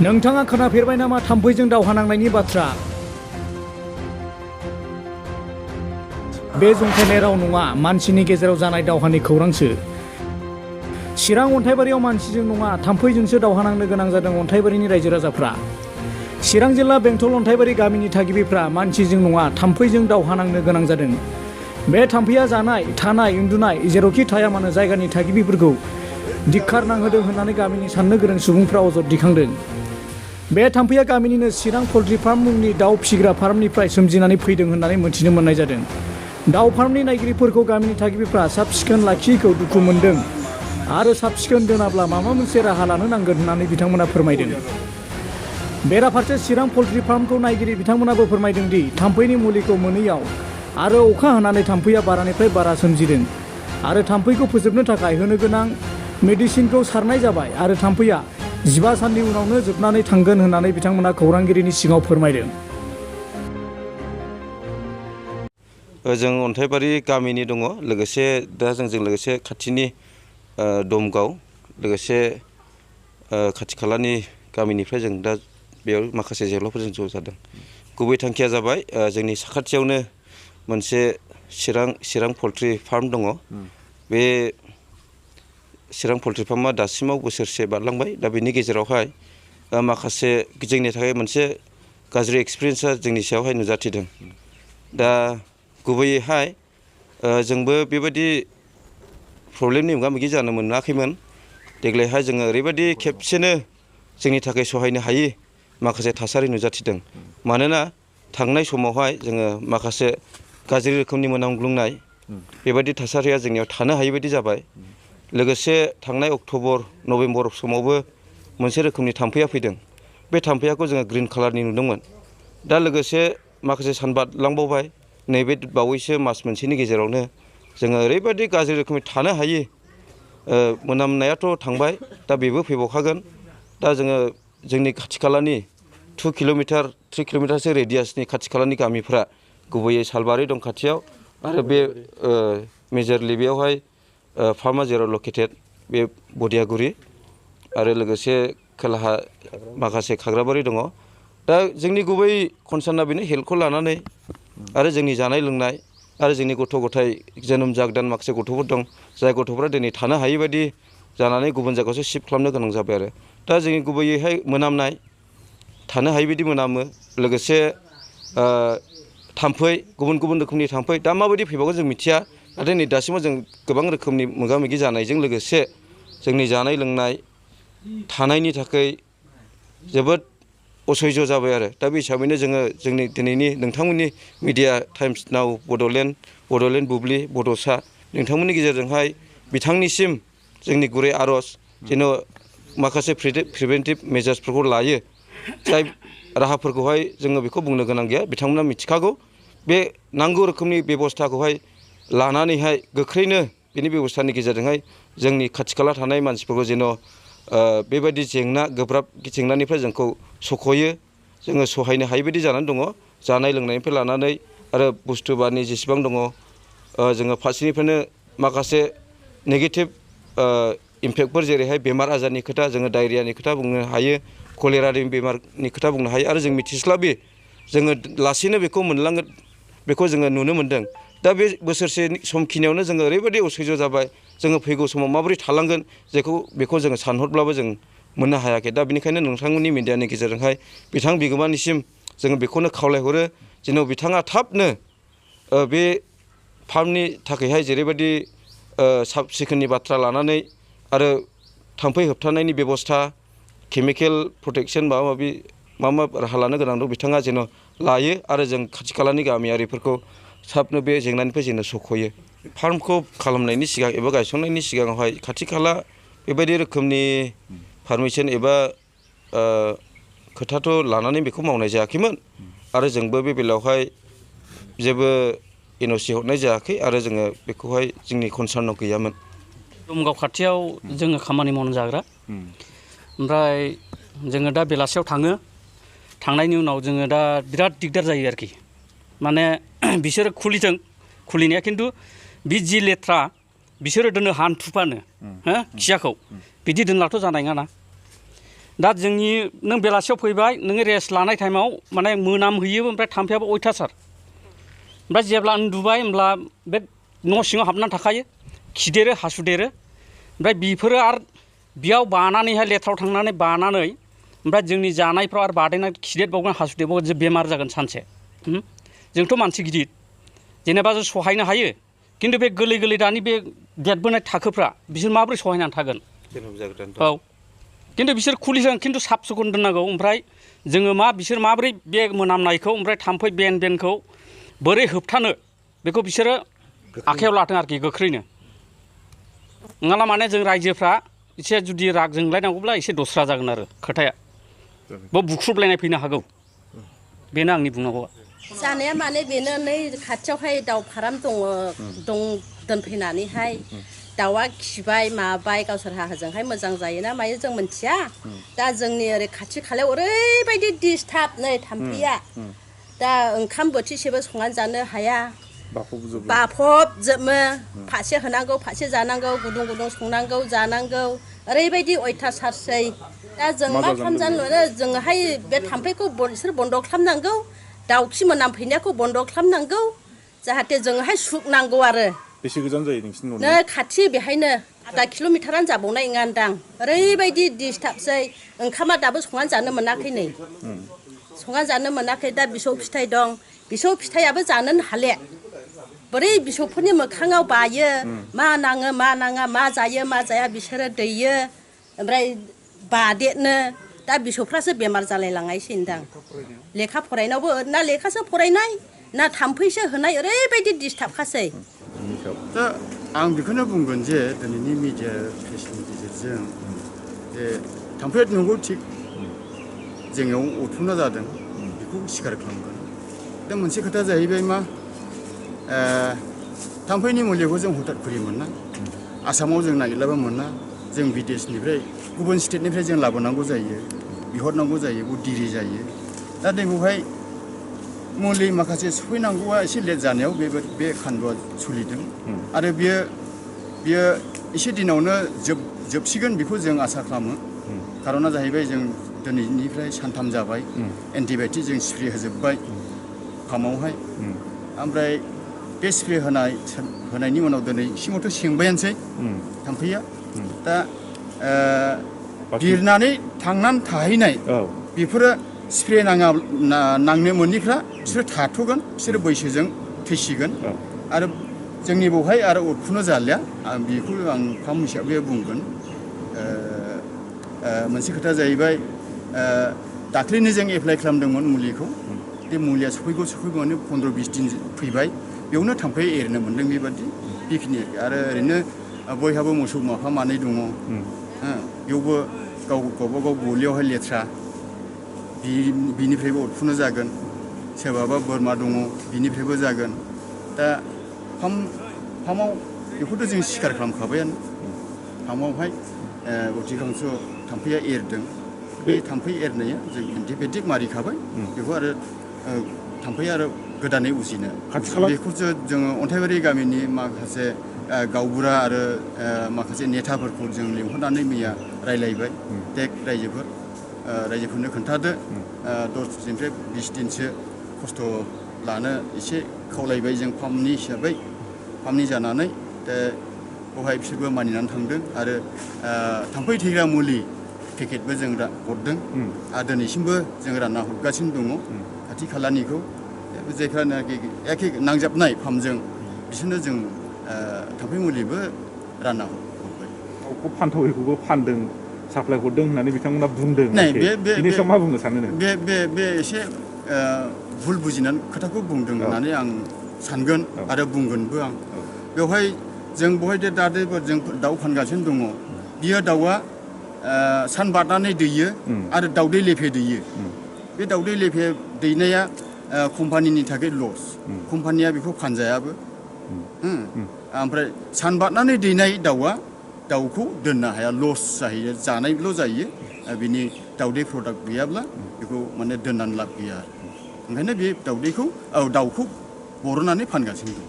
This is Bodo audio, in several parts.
नोंथाङा खोनाफेरबाय नामा थाम्फैजों दावहा नांनायनि बाथ्रा? बे जंखायनाय राव नङा, मानसिनि गेजेराव जानाय दावहानि खौरांसो। चिरां अन्थाइबारियाव मानसिजों नङा थाम्फैजोंसो दावहा नांनो गोनां जादों अन्थाइबारिनि रायजो राजाफ्रा। चिरां जिल्ला बेंटल अन्थाइबारि गामिनि थागिबिफ्रा मानसिजों नङा थाम्फैजों दावहा नांनो गोनां जादों। बे थाम्फैया जानाय, थानाय, उन्दुनाय जेरावखि थाया मानो जायगानि थागिबिफोरखौ धिक्कार नांहोदों होननानै गामिनि साननो गोरों सुबुंफ्रा अजद दिखांदों। बे थाम्फैया गामिनिनो चिरां पल्ट्रि फार्म मुंनि दाउ फिसिग्रा फार्मनिफ्राय सोमजिनानै फैदों होननानै मोनथिनो मोननाय जादों। दाउ फार्मनि नायगिरिफोरखौ गामिनि थागिबिफ्रा साब सिखोन लाखियैखौ दुखु मोनदों आरो साब सिखोन दोनाब्ला माबा मोनसे राहा लानो नांगोन होननानै बिथांमोना फोरमायदों। बेराफारसे चिरां पल्ट्रि फार्मखौ नायगिरि बिथांमोनाबो फोरमायदों दि थाम्फैनि मुलिखौ मोनैयाव आरो अखा हानानै थाम्फैया बारानिफ्राय बारा सोमजिदों आरो थाम्फैखौ फोजोबनो थाखाय होनो गोनां मेडिसिनखौ सारनाय जाबाय आरो थाम्फैया 15 साननि उनावनो जोबनानै थांगोन होननानै बिथांमोना खौरांगिरिनि सिगाङाव फोरमायदों। जों अन्थाइबारि गामिनि दङ, लोगोसे दा जोंजों लोगोसे खाथिनि दमगाव, लोगोसे खाथि खालानि गामिनिफ्राय जों दा बेयाव माखासे जेंनाफोरजों ज' जादों। गुबै थांखिया जाबाय जोंनि साखाथियावनो मोनसे चिरां पल्ट्रि फार्म दङ। बे चिरां पल्ट्रि फार्मा दासिमाव बोसोरसे बारलांबाय। दा बेनि गेजेरावहाय माखासे जोंनि थाखाय मोनसे गाज्रि एक्सपिरियेन्सा जोंनि सायावहाय नुजाथिदों। दा गुबैयैहाय जोंबो बेबायदि प्रब्लेमनि मोगा मोगि जानो मोनाखैमोन। देग्लायहाय जोङो ओरैबायदि खेबसेनो जोंनि थाखाय सहायनो हायि माखासे थासारि नुजाथिदों। मानोना थांनाय समावहाय जोङो माखासे गाज्रि रोखोमनि मोनामग्लुंनाय बेबायदि थासारिया जोंनियाव थानो हायि बायदि जाबाय। लोगोसे थांनाय अक्ट'बर नभेम्बर समावबो मोनसे रोखोमनि थाम्फैया फैदों। बे थाम्फैयाखौ जोङो ग्रिन कालारनि नुदोंमोन। दा लोगोसे माखासे सान बारलांबावबाय, नैबे बावैसो मास मोनसेनि गेजेरावनो जोङो ओरैबायदि गाज्रि रोखोमै थानो हायि मोनामनायाथ' थांबाय, दा बेबो फैबावखागोन। दा जोङो जोंनि खाथि खालानि 2 किल'मिटार 3 किल'मिटारसो रेडियासनि खाथि खालानि गामिफ्रा, गुबैयै सालबारि दं खाथियाव आरो बे मेजरलि बेयावहाय फार्मा जेराव लकेटेड बे बदियागुरि आरो लोगोसे खोलाहा माखासे खाग्राबारि दङ। दा जोंनि गुबै कनसार्नआ बेनो हेल्थखौ लानानै आरो जोंनि जानाय लोंनाय आरो जोंनि गथ' गथाय जोनोम जागोदान माखासे गथ'फोर दं, जाय गथ'फ्रा दिनै थानो हायि बायदि जानानै गुबुन जायगायावसो शिफ्ट खालामनो गोनां जाबाय आरो। दा जोंनि गुबैयैहाय मोनामनाय, थानो हायि बायदि मोनामो, लोगोसे थाम्फै, गुबुन गुबुन रोखोमनि थाम्फै, दा माबायदि फैबावगोन जों मिथिया। नाथाय नै दासिमाव जों गोबां रोखोमनि मोगा मोगि जानायजों लोगोसे जोंनि जानाय लोंनाय थानायनि थाखाय जोबोद असह्य जाबाय आरो। दा बे हिसाबैनो जोङो जोंनि दिनैनि नोंथांमोननि मिडिया टाइम्स नाव, बड'लेण्ड बुब्लि, बड'सा, नोंथांमोननि गेजेरजोंहाय बिथांनिसिम जोंनि गुरै आर'ज, जेन' माखासे प्रिभेन्टिभ मेजार्सफोरखौ लायो। जाय राहाफोरखौहाय जोङो बेखौ बुंनो गोनां गैया, बिथांमोना मिथिखागौ। बे नांगौ रोखोमनि बेब'स्थाखौहाय लानानैहाय गोख्रैनो बेनि बेब'स्थानि गेजेरजोंहाय जोंनि खाथि खाला थानाय मानसिफोरखौ जेन' बेबायदि गोब्राब जेंनानिफ्राय जोंखौ सख'यो, जोङो सहायनो हायि बायदि जानानै दङ। जानाय लोंनायनिफ्राय लानानै आरो बुस्थु बानि जेसेबां दङ, जोङो फारसेनिफ्रायनो माखासे नेगेटिभ इम्पेक्टफोर, जेरैहाय बेमार आजारनि खोथा, जोङो डायरियानि खोथा बुंनो हायो, कलेरानि बेमारनि खोथा बुंनो हायो आरो जों मिथिस्लाबि जोङो लासैनो बेखौ मोनलांगोन, बेखौ जोङो नुनो मोन्दों। दा बे बोसोरसे समखिनियावनो जोङो ओरैबायदि असह्य जाबाय, जोङो फैगौ समाव माबोरै थालांगोन बेखौ जोङो सानहरब्लाबो जों मोननो हायाखै। दा बेनिखायनो नोंथांमोननि मिडियानि गेजेरजोंहाय बिथां बिगोमानिसिम जोङो बेखौनो खावलायहरो, जेन' बिथाङा थाबनो बे फार्मनि थाखायहाय जेरैबायदि साब सिखोननि बाथ्रा लानानै आरो थाम्फै होबथानायनि बेब'स्था, केमिकेल प्रटेक्सन मा राहा लानो गोनां दं बिथाङा जेन' लायो आरो जों खाथि खालानि गामियारिफोरखौ थाबनो बे जेंनानिफ्राय जेन' सख'यो। फार्मखौ खालामनायनि सिगां एबा गायसननायनि सिगाङावहाय खाथि खाला बेबायदि रोखोमनि पारमिसन एबा खोथाथ' लानानै बेखौ मावनाय जायाखैमोन आरो जोंबो बे बेलायावहाय जेबो NOC हरनाय जायाखै आरो जोङो बेखौहाय जोंनि कनसार्नाव गैयामोन। दमगाव खाथियाव जोङो खामानि मावनो जाग्रा, ओमफ्राय जोङो दा बेलासियाव थाङो। थांनायनि उनाव जोङो दा बिराद दिगदार जायो आरोखि। माने बिसोरो खुलिनाया खिन्थु बे जि लेथ्रा बिसोरो दोनो हान्थुफानो खियाखौ, बिदि दोनब्लाथ' जानाय नङाना। दा जोंनि नों बेलासियाव फैबाय नोङो रेस्ट लानाय टाइमाव माने मोनामहैयो ओमफ्राय थाम्फैयाबो अयथासार ओमफ्राय जेब्ला उन्दुबाय होमब्ला बे न' सिङाव हाबनानै थाखायो खिदेरो हासुदेरो ओमफ्राय बेफोरो आरो बेयाव बानानैहाय लेथ्रायाव थांनानै बानानै ओमफ्राय जोंनि जानायफ्राव आरो बादेरनानै खिदेरबावगोन हासुदेरबावगोन जे बेमार जागोन सानसे जोंथ' मानसि गिदिर जेनेबा जों सहायनो हायो खिन्थु बे गोरलै गोरलै दानि बे देरबोनाय थाखोफ्रा बिसोर माबोरै सहायनानै थागोन औ खिन्थु बिसोर खुलिदों खिन्थु साफ सिखोन दोननांगौ ओमफ्राय जोङो बिसोर माबोरै बे मोनामनायखौ ओमफ्राय थाम्फै बेनखौ बोरै होबथानो बेखौ बिसोरो आखायाव लाथों आरोखि गोख्रैनो नङाला माने जों रायजोफ्रा एसे जुदि राग जोंलायनांगौब्ला एसे दस्रा जागोन आरो खोथाया बेयाव बुख्रुबलायनाय फैनो हागौ बेनो आंनि बुंनांगौआ जानाया माने बेनो नै खाथियावहाय दाउ फाराम दं दोनफैनानैहाय दाउआ खिबाय माबाय गावसोरहा हजोंहाय मोजां जायोना मायो जों मिथिया दा जोंनि ओरै खाथि खालायाव ओरैबायदि डिस्टार्ब नै थाम्फैया दा ओंखाम बोथिसेबो संनानै जानो हाया बाफबजोबो फासे होनांगौ फासे जानांगौ गुदुं गुदुं संनांगौ जानांगौ ओरैबायदि अयथासारसै दा जों मा खालामजानो मोनो जोङोहाय बे थाम्फैखौ बिसोर बन्द' खालामनांगौ दाउखि मोनामफैनायखौ बन्द' खालामनांगौ जाहाथे जोङोहाय सुख नांगौ आरो बेसे गोजान जायो नोंसिनि न'नि नै खाथि बेहायनो आधा किल'मिटारानो जाबावनाय नङादां ओरैबायदि डिस्टार्बसै ओंखामा दाबो संनानै जानो मोनाखै नै संनानै जानो मोनाखै दा बिसौ फिथाइ दं बिसौ फिथाइयाबो जानोनो हाले बोरै बिसौफोरनि मोखाङाव बायो मा नाङो मा नाङा मा जायो मा जाया बिसोरो दैयो ओमफ्राय बादेरनो दा बिसौफ्रासो बेमार जालायलांनायसै दां लेखा फरायनायावबो ना लेखासो फरायनाय ना थाम्फैसो होनाय ओरैबायदि डिस्टार्बखासै दा आं बेखौनो बुंगोन जे दिनैनि मिडिया प्रेसनि गेजेरजों जे थाम्फैया नंगौ थिग जोंनियाव अरथुमना जादों बेखौ स्वीकार खालामगोन दा मोनसे खोथा जाहैबाय मा थाम्फैनि मुलिखौ जों हथात खरि मोना आसामाव जों नागिरलाबो मोना जों बिदेशनिफ्राय गुबुन स्टेटनिफ्राय जों लाबोनांगौ जायो बिहरनांगौ जायो बहुद दिरि जायो दा बेवहाय मुलि माखासे सफैनांगौआ एसे लेट जानायाव बे खान्दुआ सोलिदों आरो बियो एसे दिनावनो जोबसिगोन बेखौ जों आसा खालामो खारना जाहैबाय जों दिनैनिफ्राय सानथाम जाबाय एन्टिबाय'टिक जों स्प्रे होजोब्बाय फार्मावहाय ओमफ्राय बे स्प्रे होनायनि उनाव दिनै सिङावथ' सेंबायानोसै थाम्फैया दा बिरनानै थांनानै थाहैनाय बेफोरो स्प्रे नांनो मोनिफ्रा बिसोरो थाथ'गोन बिसोरो बैसोजों थैसिगोन आरो जोंनि बेवहाय आरो अरफुनो जालिया बेखौ आं फार्म हिसाबै बुंगोन मोनसे खोथा जाहैबाय दाख्लैनो जों एप्लाइ खालामदोंमोन मुलिखौ बे मुलिया सफैगौआनो 15-20 दिन फैबाय बेयावनो थाम्फै एरनो मोन्दों बेखिनि आरो ओरैनो बयहाबो मोसौ माफा मानै दङ बेयावबो गावबागाव गलियावहाय लेथ्रा बिनिफ्रायबो अरफुनो जागोन सोरबाबा बोरमा दङ बिनिफ्रायबो जागोन दा फार्माव बेखौथ' जों स्वीकार खालामखाबायानो फार्मावहाय अधिकांश थाम्फैया एरदों बे थाम्फै एरनाया जों एन्टिबाय'टिक मारिखाबाय बेखौ आरो थाम्फै आरो गोदानै उजिनो बेखौसो जोङो अन्थाइबारि गामिनि माखासे गावबुरा आरो माखासे नेताफोरखौ जों लिंहरनानै मैया रायलायबाय टेक रायजोफोरनो खोन्थादो 10 दिननिफ्राय 20 दिनसो खस्थ' लानो एसे खावलायबाय जों फार्मनि जानानै दा बेवहाय बिसोरबो मानिनानै थांदों आरो थाम्फै थैग्रा मुलि पेकेटबो जों हरदों आरो दिनैसिमबो जों रानना हरगासिनो दङ खाथि खालानिखौ जायफ्रानाखि एखे नांजाबनाय फार्मजों बिसोरनो जों थाम्फै मुलिबो रानना हरबाय फान्थावैखौबो फानदों साप्लाय हरदों होननानै बिथांमोना बुंदों बेनि सायाव मा बुंनो सानो बे एसे भुल बुजिनानै खोथाखौ बुंदों होननानै आं सानगोन आरो बुंगोनबो आं बेवहाय जों जों दाउ फानगासिनो दङ बियो दाउआ सान बारनानै दैयो आरो दाउदै लेफे दैयो बे दाउदै लेफे दैनाया कम्पानिनि थाखाय लस कम्पानिया बेखौ फानजायाबो ओमफ्राय सान बारनानै दैनाय दाउखौ दोननो हाया लस जाहैयो जानायल' जायो बिनि दाउदै प्रडाक्ट गैयाब्ला बेखौ माने दोननानै लाब गैया ओंखायनो बे दाउखौ बर'नानै फानगासिनो दं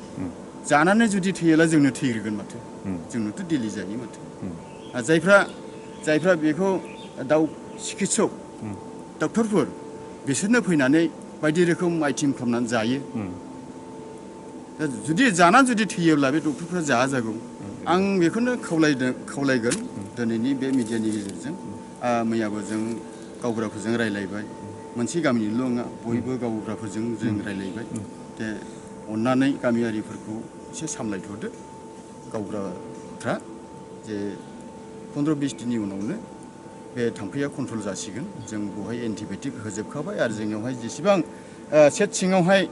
जानानै जुदि थैयोब्ला जोंनो थैग्रोगोन माथो जोंनोथ' डेलि जायो माथो जायफ्रा बेखौ सिकित्सक डक्टरफोर बिसोरनो फैनानै बायदि रोखोम आइटेम खालामनानै जायो दा जुदि जानानै जुदि थैयोब्ला बे डक्टरफ्रा जाजागौ आं बेखौनो खावलायगोन दिनैनि बे मिडियानि गेजेरजों मैयाबो जों गावबुराफोरजों रायलायबाय मोनसे गामिनिल' नङा बयबो गावबुराफोरजों जों रायलायबाय जे अननानै गामियारिफोरखौ एसे सामलायथ'दो गावबुराफ्रा जे 15-20 दिननि उनावनो बे थाम्फैया कन्ट्रल जासिगोन जों बेवहाय एन्टिबायटिक होजोबखाबाय आरो जोंनियावहाय जेसेबां सेट सिङावहाय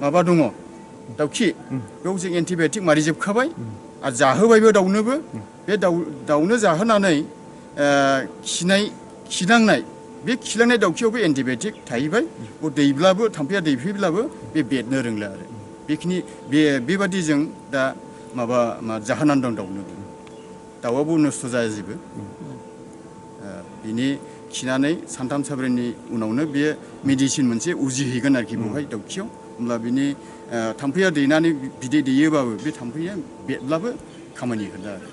माबा दङ दाउखि बेयाव जों एन्टिबायटिक मारिजोबखाबाय आरो जाहोबायबो दाउनोबो बे दाउनो जाहोनानै खिनांनाय बे खिलांनाय दाउखियावबो एन्टिबायटिक थाहैबाय दैब्लाबो थाम्फैया दैफैब्लाबो बे बेरनो रोंला आरो बेखिनि बेबादि जों दा माबा जाहोनानै दं दाउनोबो दाउआबो नस्थ' जाजोबो बिनि खिनानै सानथाम सानब्रैनि उनावनो बे मेडिसिन मोनसे उजिहैगोन आरोखि बेवहाय दाउखियाव होमब्ला बिनि थाम्फैया दैनानै बिदै दैयोबाबो बे थाम्फैया बेरब्लाबो खामानि होला आरो